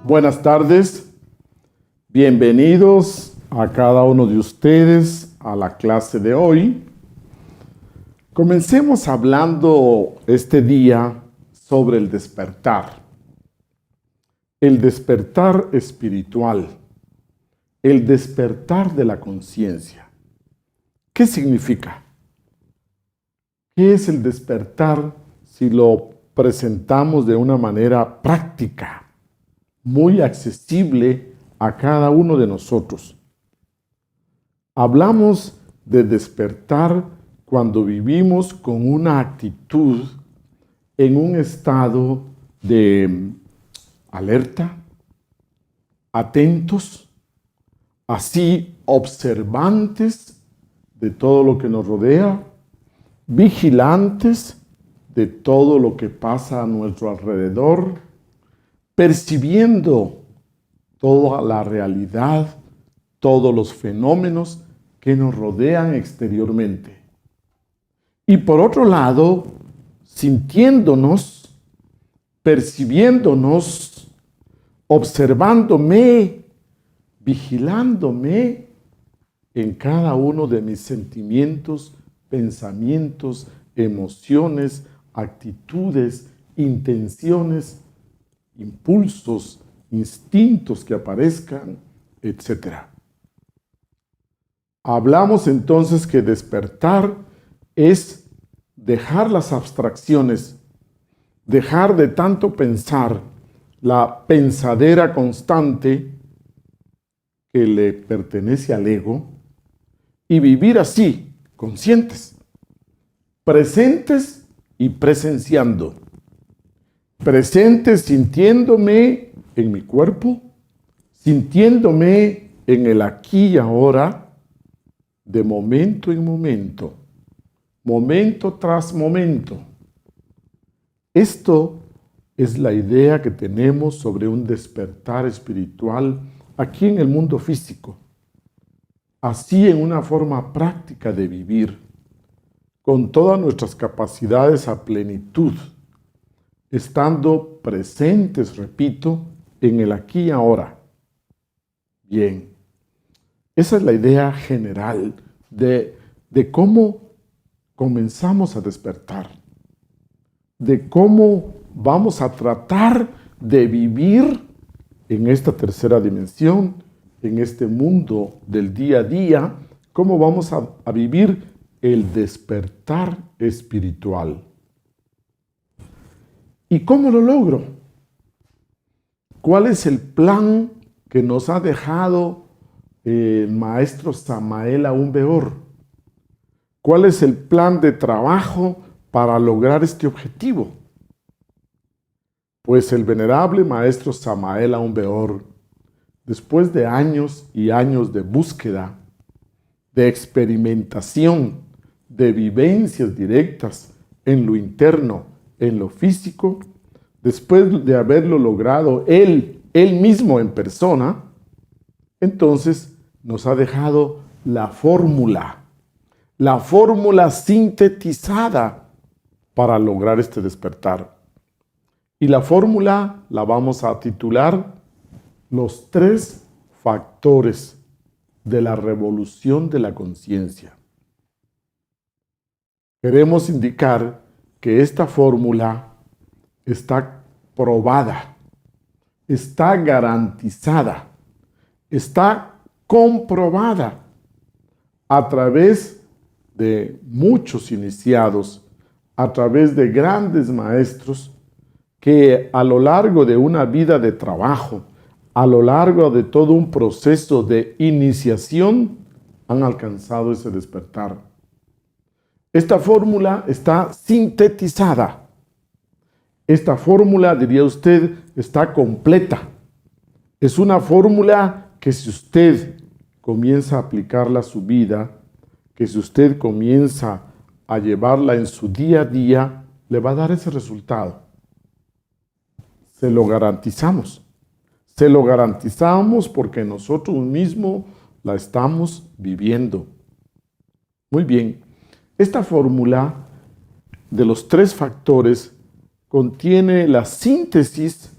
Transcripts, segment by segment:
Buenas tardes, bienvenidos a cada uno de ustedes a la clase de hoy. Comencemos hablando este día sobre el despertar espiritual, el despertar de la conciencia. ¿Qué significa? ¿Qué es el despertar si lo presentamos de una manera práctica, muy accesible a cada uno de nosotros? Hablamos de despertar cuando vivimos con una actitud en un estado de alerta, atentos, así observantes de todo lo que nos rodea, vigilantes de todo lo que pasa a nuestro alrededor, percibiendo toda la realidad, todos los fenómenos que nos rodean exteriormente. Y por otro lado, sintiéndonos, percibiéndonos, observándome, vigilándome en cada uno de mis sentimientos, pensamientos, emociones, actitudes, intenciones, impulsos, instintos que aparezcan, etc. Hablamos entonces que despertar es dejar las abstracciones, dejar de tanto pensar, la pensadera constante que le pertenece al ego, y vivir así, conscientes, presentes y presenciando. Presente sintiéndome en mi cuerpo, sintiéndome en el aquí y ahora, de momento en momento, momento tras momento. Esto es la idea que tenemos sobre un despertar espiritual aquí en el mundo físico, así en una forma práctica de vivir, con todas nuestras capacidades a plenitud, estando presentes, repito, en el aquí y ahora. Bien, esa es la idea general de cómo comenzamos a despertar, de cómo vamos a tratar de vivir en esta tercera dimensión, en este mundo del día a día, cómo vamos a vivir el despertar espiritual. ¿Y cómo lo logro? ¿Cuál es el plan que nos ha dejado el maestro Samael Aún Weor? ¿Cuál es el plan de trabajo para lograr este objetivo? Pues el venerable maestro Samael Aún Weor, después de años y años de búsqueda, de experimentación, de vivencias directas en lo interno, en lo físico, después de haberlo logrado él mismo en persona, entonces nos ha dejado la fórmula sintetizada para lograr este despertar. Y la fórmula la vamos a titular Los 3 factores de la revolución de la conciencia. Queremos indicar que esta fórmula está probada, está garantizada, está comprobada a través de muchos iniciados, a través de grandes maestros que a lo largo de una vida de trabajo, a lo largo de todo un proceso de iniciación, han alcanzado ese despertar. Esta fórmula está sintetizada. Esta fórmula, diría usted, está completa. Es una fórmula que si usted comienza a aplicarla a su vida, que si usted comienza a llevarla en su día a día, le va a dar ese resultado. Se lo garantizamos. Se lo garantizamos porque nosotros mismos la estamos viviendo. Muy bien. Esta fórmula de los 3 factores contiene la síntesis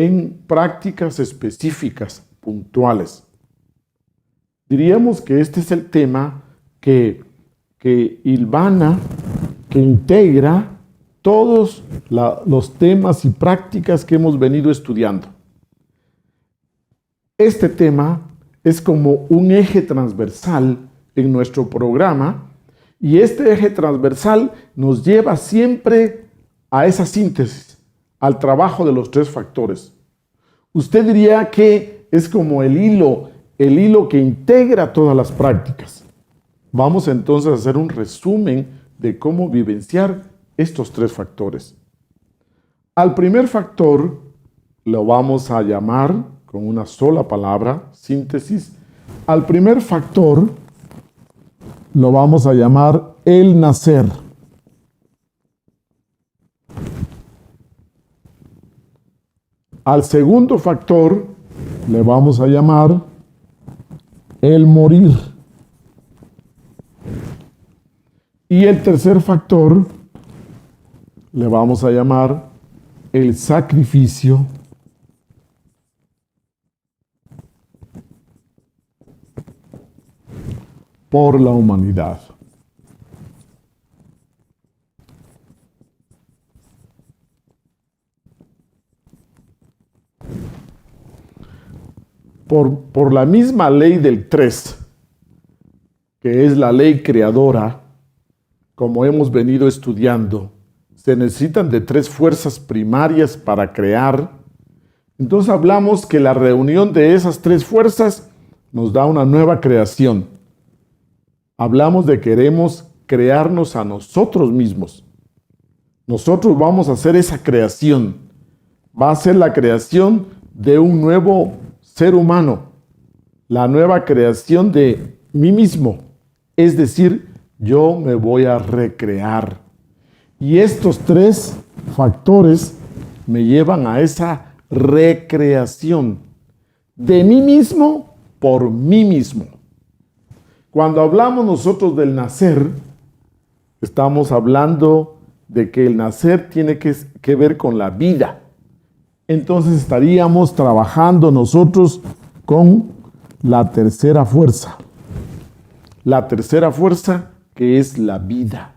en prácticas específicas, puntuales. Diríamos que este es el tema que hilvana, que integra todos los temas y prácticas que hemos venido estudiando. Este tema es como un eje transversal en nuestro programa y este eje transversal nos lleva siempre a esa síntesis, al trabajo de los tres factores. Usted diría que es como el hilo que integra todas las prácticas. Vamos entonces a hacer un resumen de cómo vivenciar estos tres factores. Al primer factor lo vamos a llamar con una sola palabra, síntesis. Al primer factor lo vamos a llamar el nacer. Al segundo factor le vamos a llamar el morir. Y el tercer factor le vamos a llamar el sacrificio por la humanidad. Por la misma ley del 3, que es la ley creadora, como hemos venido estudiando, se necesitan de 3 fuerzas primarias para crear. Entonces hablamos que la reunión de esas 3 fuerzas nos da una nueva creación. Hablamos de que queremos crearnos a nosotros mismos. Nosotros vamos a hacer esa creación. Va a ser la creación de un nuevo ser humano, la nueva creación de mí mismo. Es decir, yo me voy a recrear. Y estos 3 factores me llevan a esa recreación de mí mismo por mí mismo. Cuando hablamos nosotros del nacer, estamos hablando de que el nacer tiene que ver con la vida. Entonces estaríamos trabajando nosotros con la tercera fuerza. La tercera fuerza que es la vida.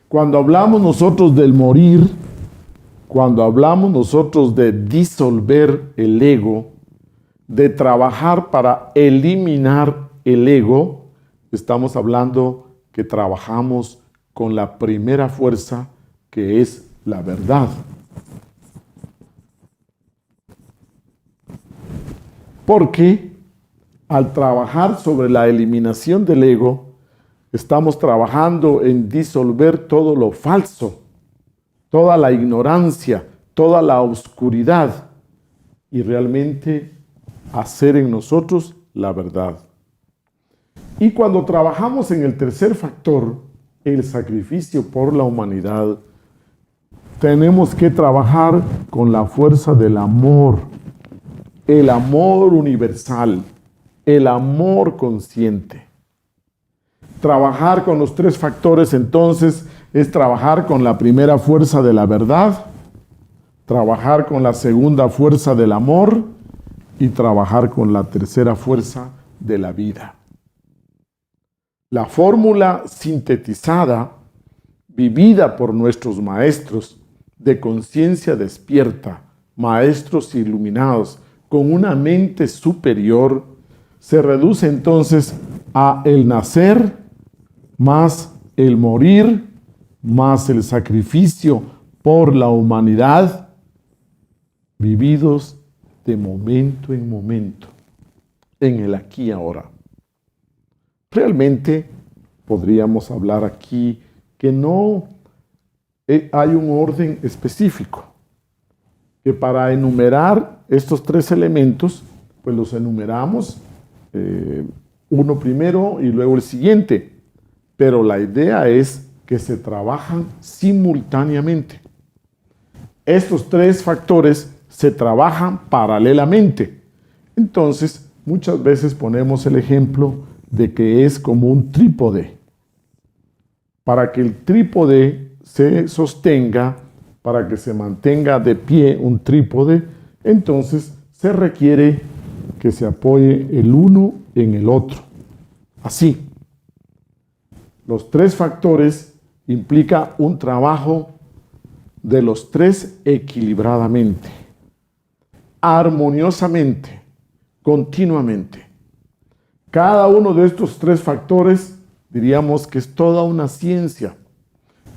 Cuando hablamos nosotros del morir, cuando hablamos nosotros de disolver el ego, de trabajar para eliminar el ego, estamos hablando que trabajamos con la primera fuerza que es la verdad. Porque al trabajar sobre la eliminación del ego, estamos trabajando en disolver todo lo falso, toda la ignorancia, toda la oscuridad y realmente hacer en nosotros la verdad. Y cuando trabajamos en el tercer factor, el sacrificio por la humanidad, tenemos que trabajar con la fuerza del amor, el amor universal, el amor consciente. Trabajar con los 3 factores entonces es trabajar con la primera fuerza de la verdad, trabajar con la segunda fuerza del amor y trabajar con la tercera fuerza de la vida. La fórmula sintetizada, vivida por nuestros maestros de conciencia despierta, maestros iluminados con una mente superior, se reduce entonces a el nacer más el morir más el sacrificio por la humanidad, vividos de momento en momento, en el aquí y ahora. Realmente podríamos hablar aquí que no hay un orden específico, que para enumerar estos 3 elementos, pues los enumeramos uno primero y luego el siguiente, pero la idea es que se trabajan simultáneamente. Estos 3 factores se trabajan paralelamente. Entonces, muchas veces ponemos el ejemplo de que es como un trípode. Para que el trípode se sostenga, para que se mantenga de pie un trípode, Entonces se requiere que se apoye el uno en el otro. Así, los tres factores implica un trabajo de los tres equilibradamente, armoniosamente, continuamente. Cada uno de estos tres factores diríamos que es toda una ciencia.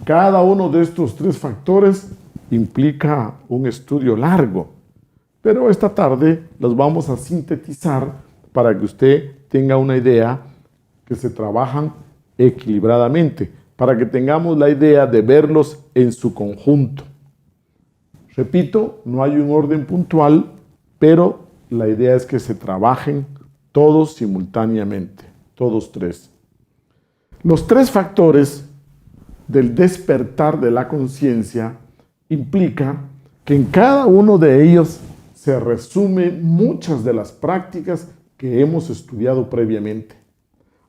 Cada uno de estos tres factores implica un estudio largo, pero esta tarde los vamos a sintetizar para que usted tenga una idea que se trabajan equilibradamente, para que tengamos la idea de verlos en su conjunto. Repito, no hay un orden puntual, pero la idea es que se trabajen todos simultáneamente, todos tres. Los tres factores del despertar de la conciencia implica que en cada uno de ellos se resumen muchas de las prácticas que hemos estudiado previamente.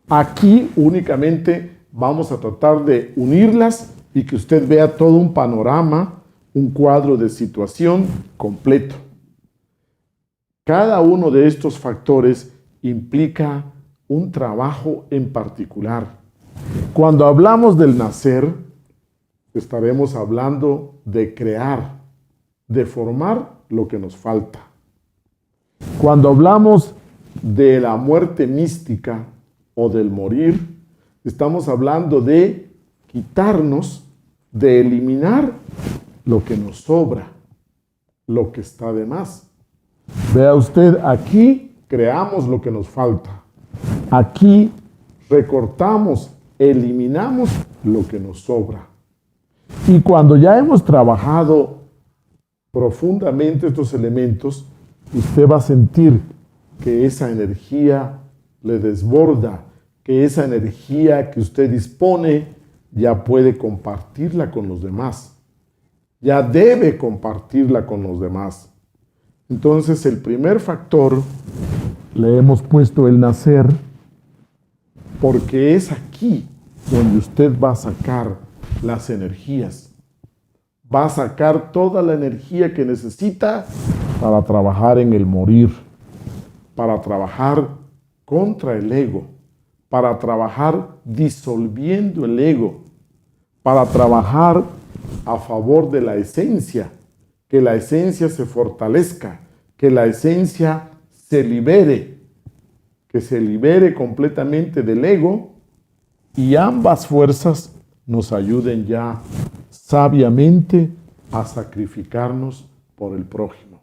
Aquí únicamente vamos a tratar de unirlas y que usted vea todo un panorama, un cuadro de situación completo. Cada uno de estos factores implica un trabajo en particular. Cuando hablamos del nacer, estaremos hablando de crear, de formar lo que nos falta. Cuando hablamos de la muerte mística o del morir, estamos hablando de quitarnos, de eliminar lo que nos sobra, lo que está de más. Vea usted, aquí creamos lo que nos falta. Aquí recortamos, eliminamos lo que nos sobra. Y cuando ya hemos trabajado profundamente estos elementos, usted va a sentir que esa energía le desborda, que esa energía que usted dispone ya puede compartirla con los demás. Ya debe compartirla con los demás. Entonces, el primer factor le hemos puesto el nacer, porque es aquí donde usted va a sacar las energías. Va a sacar toda la energía que necesita para trabajar en el morir, para trabajar contra el ego, para trabajar disolviendo el ego, para trabajar a favor de la esencia, que la esencia se fortalezca, que la esencia se libere, que se libere completamente del ego y ambas fuerzas nos ayuden ya sabiamente a sacrificarnos por el prójimo.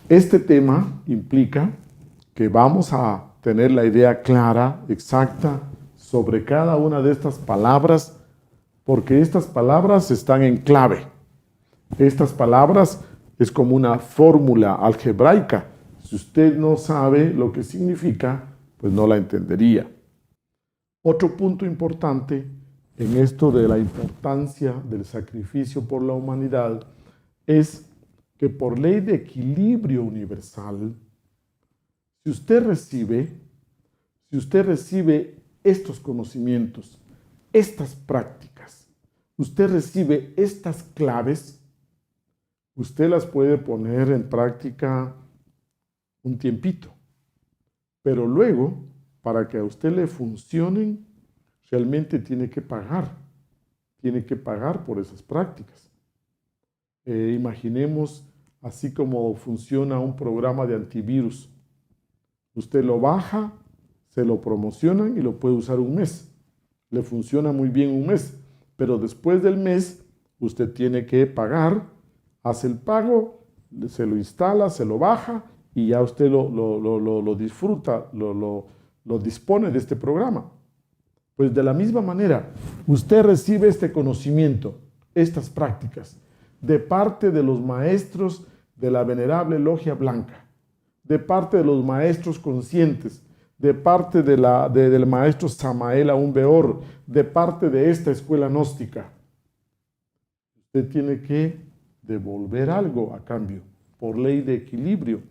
Este tema implica que vamos a tener la idea clara, exacta, sobre cada una de estas palabras, porque estas palabras están en clave. Estas palabras es como una fórmula algebraica. Si usted no sabe lo que significa, pues no la entendería. Otro punto importante en esto de la importancia del sacrificio por la humanidad es que por ley de equilibrio universal, si usted recibe estos conocimientos, estas prácticas, usted recibe estas claves, usted las puede poner en práctica un tiempito, pero luego, para que a usted le funcionen, realmente tiene que pagar por esas prácticas. Imaginemos así como funciona un programa de antivirus. Usted lo baja, se lo promocionan y lo puede usar un mes. Le funciona muy bien un mes, pero después del mes usted tiene que pagar, hace el pago, se lo instala, se lo baja y ya usted lo disfruta, lo dispone de este programa. Pues de la misma manera, usted recibe este conocimiento, estas prácticas, de parte de los maestros de la Venerable Logia Blanca, de parte de los maestros conscientes, de parte del maestro Samael Aún Weor, de parte de esta escuela gnóstica. Usted tiene que devolver algo a cambio, por ley de equilibrio.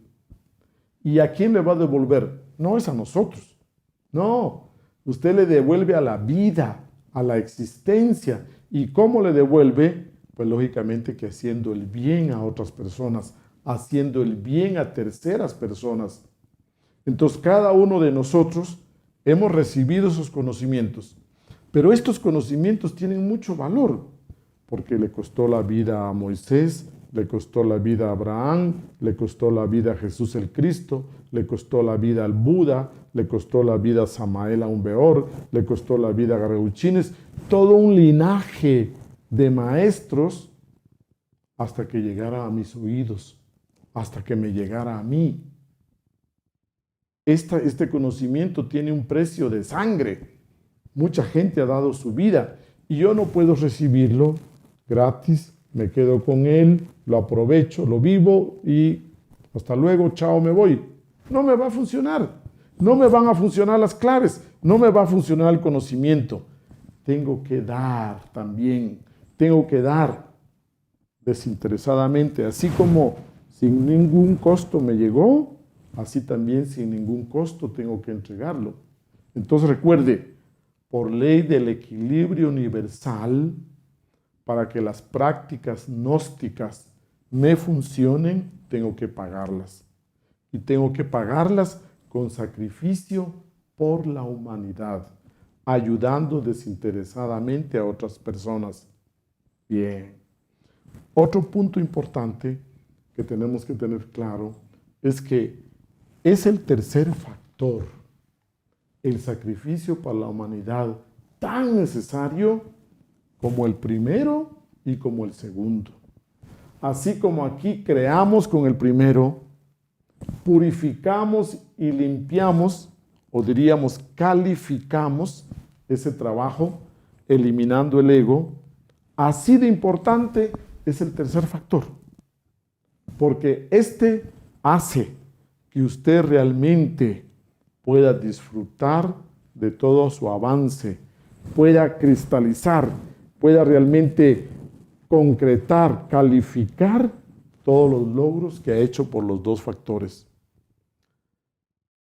¿Y a quién le va a devolver? No es a nosotros, no. Usted le devuelve a la vida, a la existencia. ¿Y cómo le devuelve? Pues lógicamente que haciendo el bien a otras personas, haciendo el bien a terceras personas. Entonces cada uno de nosotros hemos recibido esos conocimientos, pero estos conocimientos tienen mucho valor, porque le costó la vida a Moisés, le costó la vida a Abraham, le costó la vida a Jesús el Cristo, le costó la vida al Buda, le costó la vida a Samael Aun Weor, le costó la vida a Garauchines, todo un linaje de maestros hasta que llegara a mis oídos, hasta que me llegara a mí. Este conocimiento tiene un precio de sangre. Mucha gente ha dado su vida y yo no puedo recibirlo gratis. Me quedo con él, lo aprovecho, lo vivo y hasta luego, chao, me voy. No me va a funcionar. No me van a funcionar las claves. No me va a funcionar el conocimiento. Tengo que dar también. Tengo que dar desinteresadamente. Así como sin ningún costo me llegó, así también sin ningún costo tengo que entregarlo. Entonces recuerde, por ley del equilibrio universal, para que las prácticas gnósticas me funcionen, tengo que pagarlas. Y tengo que pagarlas con sacrificio por la humanidad, ayudando desinteresadamente a otras personas. Bien. Otro punto importante que tenemos que tener claro es que es el tercer factor, el sacrificio para la humanidad, tan necesario como el primero y como el segundo. Así como aquí creamos con el primero, purificamos y limpiamos, o diríamos calificamos ese trabajo, eliminando el ego, así de importante es el tercer factor, porque este hace que usted realmente pueda disfrutar de todo su avance, pueda cristalizar, pueda realmente concretar, calificar todos los logros que ha hecho por los dos factores.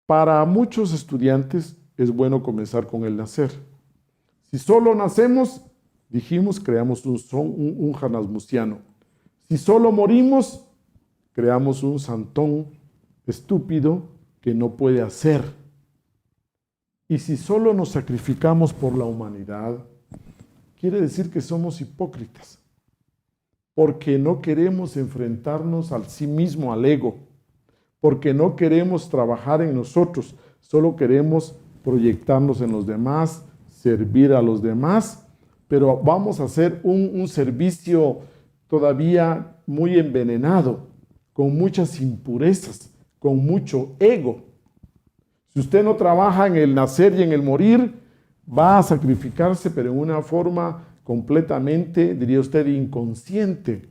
Para muchos estudiantes es bueno comenzar con el nacer. Si solo nacemos, dijimos, creamos un janasmusiano. Si solo morimos, creamos un santón estúpido que no puede hacer. Y si solo nos sacrificamos por la humanidad, quiere decir que somos hipócritas, porque no queremos enfrentarnos al sí mismo, al ego, porque no queremos trabajar en nosotros, solo queremos proyectarnos en los demás, servir a los demás, pero vamos a hacer un servicio todavía muy envenenado, con muchas impurezas, con mucho ego. Si usted no trabaja en el nacer y en el morir, va a sacrificarse, pero en una forma completamente, diría usted, inconsciente,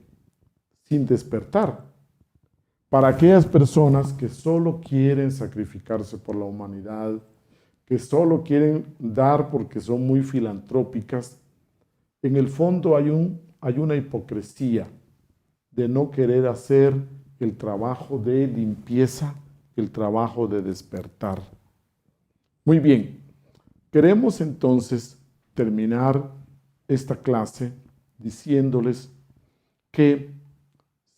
sin despertar. Para aquellas personas que solo quieren sacrificarse por la humanidad, que solo quieren dar porque son muy filantrópicas, en el fondo hay una hipocresía de no querer hacer el trabajo de limpieza, el trabajo de despertar. Muy bien, queremos entonces terminar esta clase diciéndoles que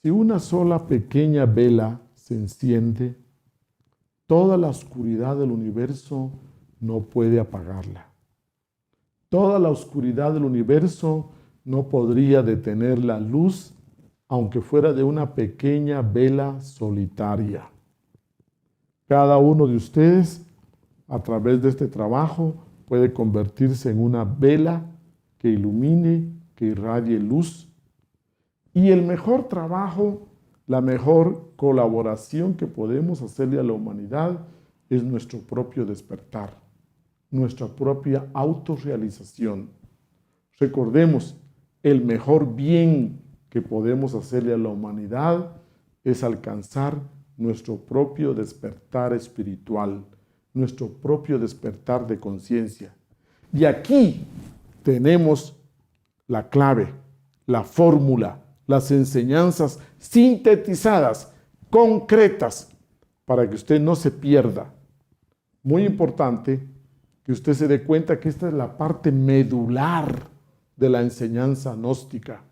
si una sola pequeña vela se enciende, toda la oscuridad del universo no puede apagarla. Toda la oscuridad del universo no podría detener la luz, aunque fuera de una pequeña vela solitaria. Cada uno de ustedes, a través de este trabajo, puede convertirse en una vela que ilumine, que irradie luz. Y el mejor trabajo, la mejor colaboración que podemos hacerle a la humanidad es nuestro propio despertar, nuestra propia autorrealización. Recordemos, el mejor bien que podemos hacerle a la humanidad es alcanzar nuestro propio despertar espiritual, nuestro propio despertar de conciencia. Y aquí tenemos la clave, la fórmula, las enseñanzas sintetizadas, concretas, para que usted no se pierda. Muy importante que usted se dé cuenta que esta es la parte medular de la enseñanza gnóstica.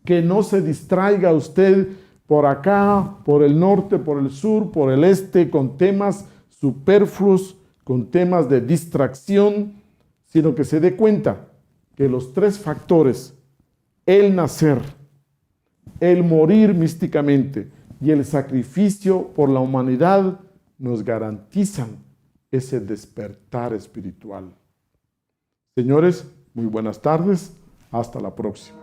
que no se distraiga usted por acá, por el norte, por el sur, por el este, con temas superfluos, con temas de distracción, sino que se dé cuenta que los tres factores, el nacer, el morir místicamente y el sacrificio por la humanidad, nos garantizan ese despertar espiritual. Señores, muy buenas tardes. Hasta la próxima.